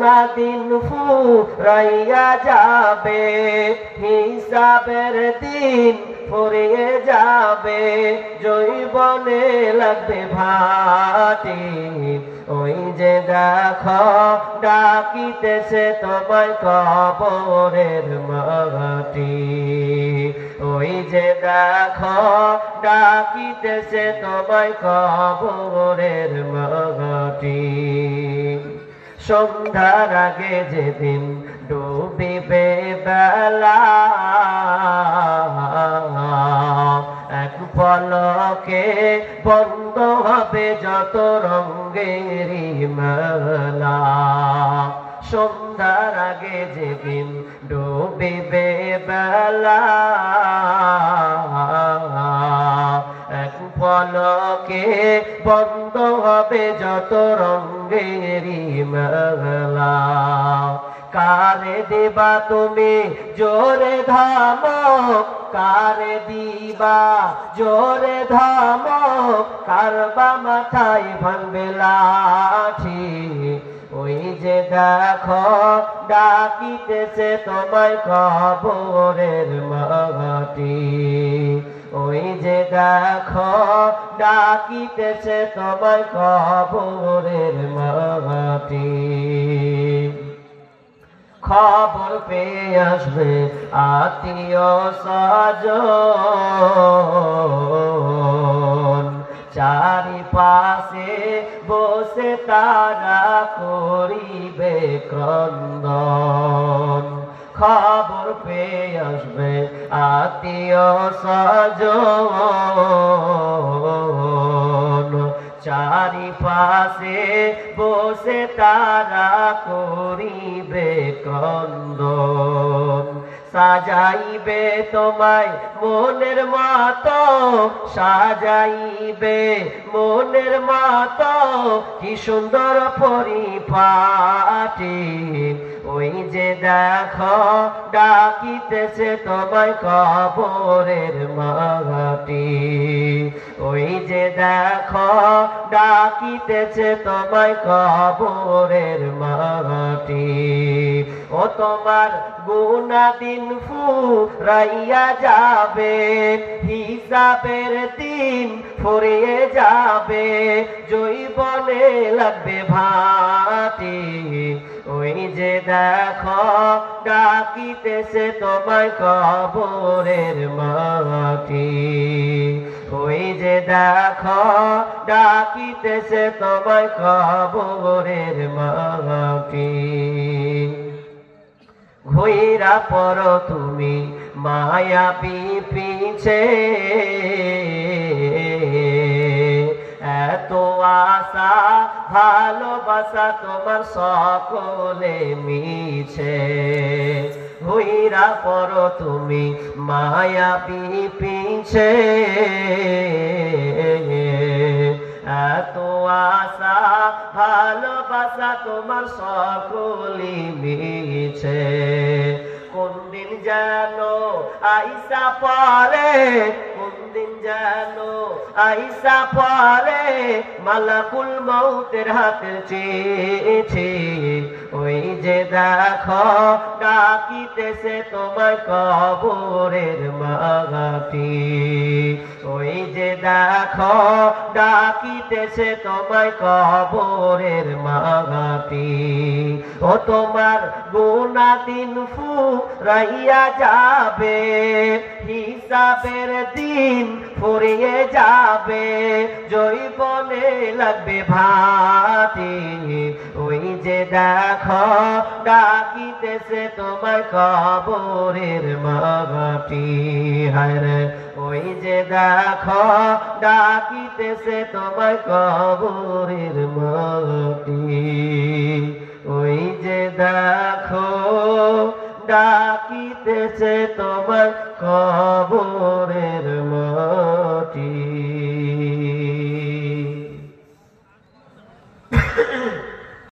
না দিন ফুরাইয়া যাবে, হিসাবের দিন ফুরিয়ে যাবে, জৈবনে লাগবে ভাটি। ওই যে দেখো ডাকিতেছে তোমায় কবরের মাটি। ওই যে দেখো ডাকিতেছে তোমায় কবরের মাটি। সন্ধ্যার আগে যেদিন ডুবিবে বেলা, এক পলকে বন্ধ হবে যত রঙেরই মেলা। সন্ধ্যার আগে যেদিন ডুবিবে বেলা, এক পলকে বন্ধ হবে যত রঙেরই মেলা। কারে দিবা তুমি জোরে ধমক, কারে দিবা জোরে ধমক, কারবা মাথায় ভাঙবে লাঠি। ওই যে দেখো ডাকিতেছে তোমায় কবরের মাটি। ওই যে দেখো ডাকিতেছে তোমায় কবরের মাটি। খবর পেয়ে আসবে আত্মীয় স্বজন, চারিপাশে বসে তারা করিবে ক্রন্দন। খবর পেয়ে আসবে আত্মীয় স্বজন, চারিপাশে বসে তারা করিবে ক্রন্দন। সাজাইবে তোমায় মনের মতো, সাজাইবে মনের মতো, কি সুন্দর পরিপাটি। ওই যে দেখো ডাকিতেছে তোমায় কবরের মাটি। ওই যে দেখো ডাকিতেছে তোমায় কবরের মাটি। ও তোমার গুনাহ দিন ফুরাইয়া যাবে, হিসাবের দিন ফুরিয়ে যাবে, জৈবনে লাগবে ভাটি। ওই যে দেখো ডাকিতেছে তোমায় কবরের মাটি। ওই যে দেখো ডাকিতেছে তোমায় কবরের মাটি। ঘুইরা পড়ো তুমি মায়াবী পিছে, এত আশা ভালোবাসা তোমার সকলে মিছে। ঘুইরা পড়ো তুমি মায়াবী পিছে, এত আশা ভালোবাসা তোমার সকলি মিছে। কোন দিন যেন আইসা পরে, কোন দিন যেন আইসা পরে, মালাকুল মউতের হাতের চিঠি। ওই যে দেখো ডাকিতেছে তোমায় কবরের মাটি। ওই যে দেখো ডাকিতেছে তোমায় কবরের মাটি। ও তোমার গুনাহ দিন ফুরাইয়া যাবে, হিসাবের দিন ফুরিয়ে যাবে, জৈবনে লাগবে ভাটি। ওই যে দেখো ডাকিতেছে তোমায় কবরের মাটি। হায়রে ওই যে দেখো ডাকিতেছে তোমায় কবরের মাটি। ওই যে দেখো ডাকিতেছে তোমায় কবরের মাটি।